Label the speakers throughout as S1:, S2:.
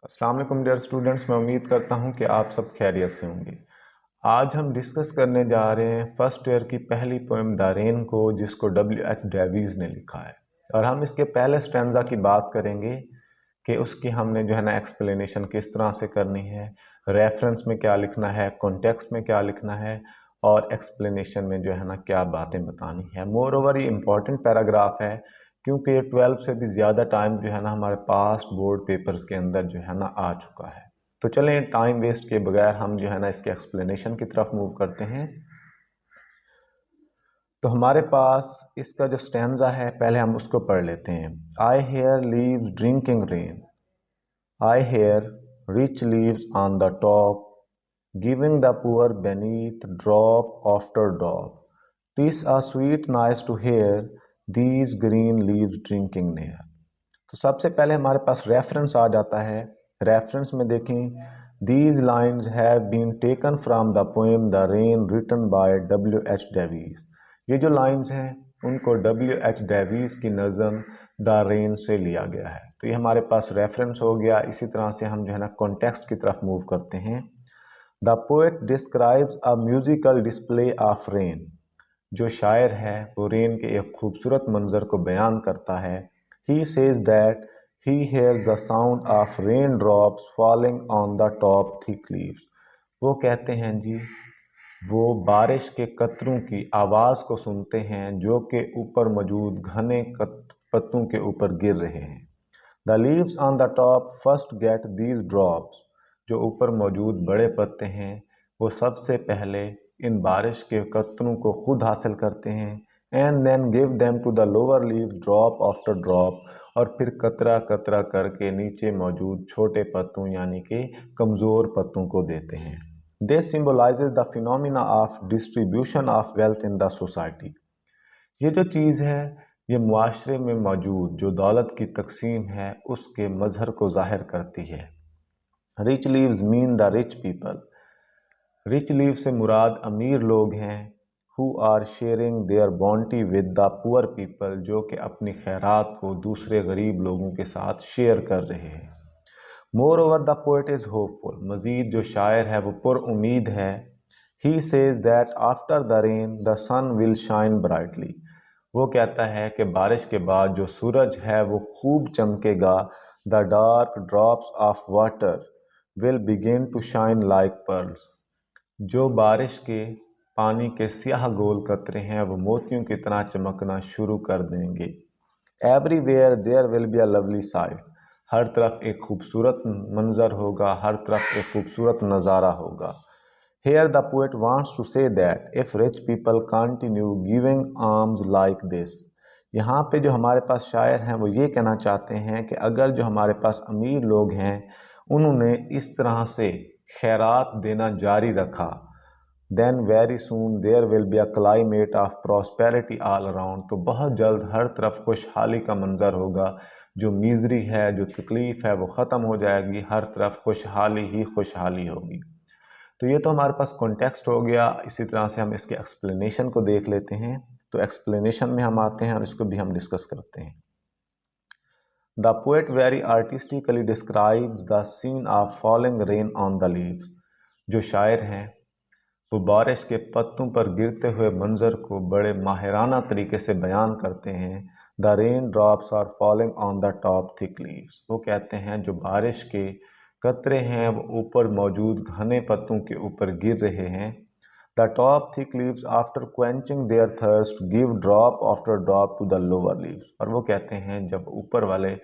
S1: अस्सलाम वालेकुम dear students, मैं उम्मीद करता हूं कि आप सब खैरियत से होंगे। आज हम डिस्कस करने जा रहे हैं फर्स्ट ईयर की पहली पोएम द रेन को, जिसको W.H. डेविस ने लिखा है। और हम इसके पहले स्टैंजा की बात करेंगे कि उसकी हमने जो है ना एक्सप्लेनेशन किस तरह से करनी है, रेफरेंस में क्या लिखना है, कॉन्टेक्स्ट में क्या लिखना है और एक्सप्लेनेशन में जो है ना क्या बातें बतानी है। मोर ओवर ये इम्पॉर्टेंट पैराग्राफ है क्योंकि ये 12 से भी ज़्यादा टाइम जो है ना हमारे पास्ट बोर्ड पेपर्स के अंदर जो है ना आ चुका है। तो चलें टाइम वेस्ट के बगैर हम जो है ना इसके एक्सप्लेनेशन की तरफ मूव करते हैं। तो हमारे पास इसका जो स्टैंजा है पहले हम उसको पढ़ लेते हैं। I hear leaves drinking rain, I hear rich leaves on the top, giving the poor beneath drop after drop. 'Tis a sweet nice to hear these green leaves drinking near. तो सबसे पहले हमारे पास रेफरेंस आ जाता है। Reference में देखें, these lines have been taken from the poem The Rain written by W.H. Davis. ये जो लाइंस हैं उनको W.H. डेविस की नज़म द रेन से लिया गया है। तो ये हमारे पास रेफरेंस हो गया। इसी तरह से हम जो है ना कॉन्टेक्स्ट की तरफ मूव करते हैं। The poet describes a musical display of rain. जो शायर है वो रेन के एक खूबसूरत मंजर को बयान करता है। He says that he hairs the sound of rain drops falling on the top thick leaves. वो कहते हैं जी, वो बारिश के कतरों की आवाज़ को सुनते हैं जो कि ऊपर मौजूद घने पत्तों के ऊपर गिर रहे हैं। The leaves on the top first get these drops. जो ऊपर मौजूद बड़े पत्ते हैं वो सबसे पहले इन बारिश के कतरों को खुद हासिल करते हैं। And then give them to the lower leaves drop after drop. और फिर कतरा कतरा करके नीचे मौजूद छोटे पत्तों यानी कि कमज़ोर पत्तों को देते हैं। This symbolises the phenomena of distribution of wealth in the society. ये जो चीज़ है ये मुआशरे में मौजूद जो दौलत की तकसीम है उसके मजहर को ज़ाहिर करती है। Rich leaves mean the rich people. Rich leaf से मुराद अमीर लोग हैं। Who are sharing their bounty with the poor people, जो कि अपनी खैरात को दूसरे गरीब लोगों के साथ शेयर कर रहे हैं। Moreover the poet is hopeful. मज़ीद जो शायर है वो पुर उम्मीद है। He says that after the rain the sun will shine brightly. वो कहता है कि बारिश के बाद जो सूरज है वो खूब चमकेगा। The dark drops of water will begin to shine like pearls. जो बारिश के पानी के स्याह गोल कतरे हैं वो मोतियों की तरह चमकना शुरू कर देंगे। Everywhere there will be a lovely sight. हर तरफ एक खूबसूरत मंजर होगा, हर तरफ एक खूबसूरत नज़ारा होगा। Here the poet wants to say that if rich people continue giving alms like this, यहाँ पे जो हमारे पास शायर हैं वो ये कहना चाहते हैं कि अगर जो हमारे पास अमीर लोग हैं उन्होंने इस तरह से खैरात देना जारी रखा, then very soon there will be a climate of prosperity all around। तो बहुत जल्द हर तरफ खुशहाली का मंजर होगा। जो मीज़री है, जो तकलीफ़ है वो ख़त्म हो जाएगी, हर तरफ खुशहाली ही खुशहाली होगी। तो ये तो हमारे पास कॉन्टेक्स्ट हो गया। इसी तरह से हम इसके एक्सप्लेनेशन को देख लेते हैं। तो एक्सप्लेनेशन में हम आते हैं और इसको भी हम डिस्कस करते हैं। The poet very artistically describes the scene of falling rain on the leaves. जो शायर हैं वो बारिश के पत्तों पर गिरते हुए मंजर को बड़े माहिराना तरीके से बयान करते हैं। The rain drops are falling on the top thick leaves. वो कहते हैं जो बारिश के कतरे हैं वो ऊपर मौजूद घने पत्तों के ऊपर गिर रहे हैं। The top thick leaves after quenching their thirst give drop after drop to the lower leaves. और वो कहते हैं जब ऊपर वाले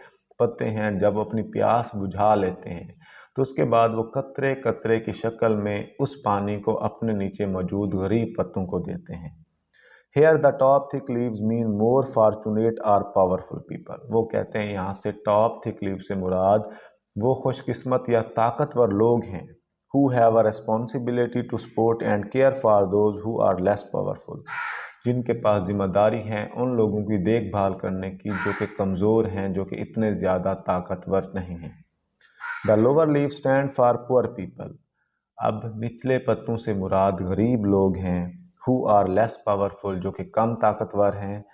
S1: पत्ते हैं जब अपनी प्यास बुझा लेते हैं तो उसके बाद वो कतरे कतरे की शक्ल में उस पानी को अपने नीचे मौजूद गरीब पत्तों को देते हैं। Here the top thick leaves mean more fortunate or powerful people. वो कहते हैं यहाँ से टॉप थिक लीव से मुराद वो खुशकिस्मत या ताकतवर लोग हैं। Who have a responsibility to support and care for those who are less powerful. जिनके पास जिम्मेदारी है उन लोगों की देखभाल करने की जो कि कमज़ोर हैं, जो कि इतने ज़्यादा ताकतवर नहीं हैं। The lower leave stand for poor people. अब निचले पत्तों से मुराद गरीब लोग हैं। हु आर लेस पावरफुल, जो कि कम ताकतवर हैं।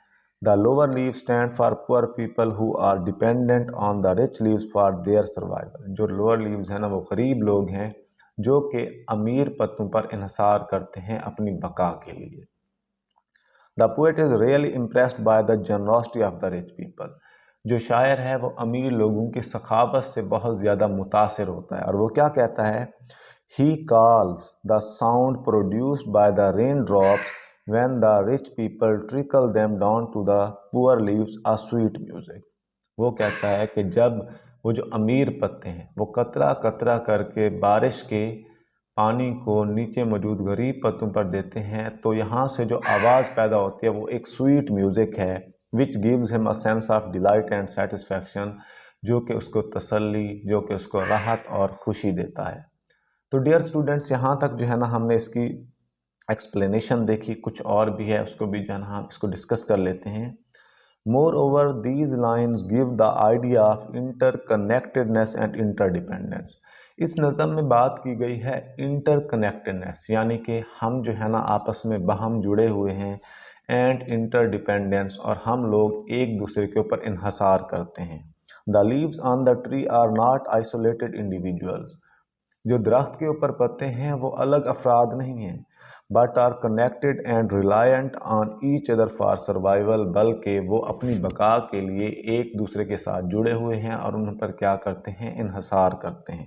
S1: The lower leaves stand for poor people who are dependent on the rich leaves for their survival. جو lower leaves ہیں نا وہ غریب لوگ ہیں جو کہ امیر پتوں پر انحصار کرتے ہیں اپنی بقا کے لیے. The poet is really impressed by the generosity of the rich people. جو شاعر ہے وہ امیر لوگوں کی سخاوت سے بہت زیادہ متاثر ہوتا ہے، اور وہ کیا کہتا ہے؟ He calls the sound produced by the raindrops when the rich people trickle them down to the poor leaves a sweet music. وہ کہتا ہے کہ جب وہ جو امیر پتے ہیں وہ قطرہ قطرہ کر کے بارش کے پانی کو نیچے موجود غریب پتوں پر دیتے ہیں تو یہاں سے جو آواز پیدا ہوتی ہے وہ ایک سویٹ میوزک ہے which gives him a sense of delight and satisfaction، جو کہ اس کو تسلی، جو کہ اس کو راحت اور خوشی دیتا ہے. تو ڈیئر اسٹوڈنٹس، یہاں تک جو ہے نا ہم نے اس کی ایکسپلینیشن دیکھی، کچھ اور بھی ہے اس کو بھی جو ہے نا ہم اس کو ڈسکس کر لیتے ہیں. Moreover, these lines give the idea of interconnectedness and interdependence. اس نظم میں بات کی گئی ہے انٹر کنیکٹڈنیس، یعنی کہ ہم جو ہے نا آپس میں باہم جڑے ہوئے ہیں، اینڈ انٹر ڈیپینڈنس، اور ہم لوگ ایک دوسرے کے اوپر انحصار کرتے ہیں. The leaves on the tree are not isolated individuals. جو درخت کے اوپر پتے ہیں وہ الگ افراد نہیں ہیں، but are connected and reliant on each other for survival، بلکہ وہ اپنی بقا کے لیے ایک دوسرے کے ساتھ جڑے ہوئے ہیں اور ان پر کیا کرتے ہیں؟ انحصار کرتے ہیں.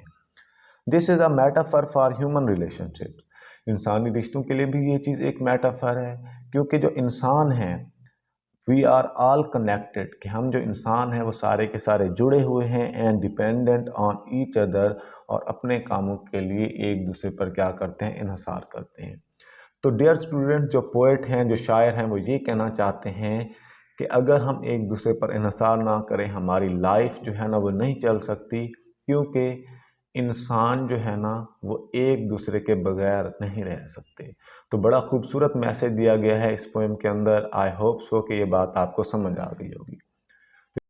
S1: This is a metaphor for human relationships. انسانی رشتوں کے لیے بھی یہ چیز ایک میٹافر ہے، کیونکہ جو انسان ہیں we are all connected، کہ ہم جو انسان ہیں وہ سارے کے سارے جڑے ہوئے ہیں and dependent on each other، اور اپنے کاموں کے لیے ایک دوسرے پر کیا کرتے ہیں؟ انحصار کرتے ہیں. تو ڈیئر اسٹوڈنٹ، جو پوئٹ ہیں، جو شاعر ہیں، وہ یہ کہنا چاہتے ہیں کہ اگر ہم ایک دوسرے پر انحصار نہ کریں ہماری لائف جو ہے نا وہ نہیں چل سکتی، کیونکہ انسان جو ہے نا وہ ایک دوسرے کے بغیر نہیں رہ سکتے. تو بڑا خوبصورت میسیج دیا گیا ہے اس پوئم کے اندر. آئی ہوپ سو کہ یہ بات آپ کو سمجھ آ گئی ہوگی.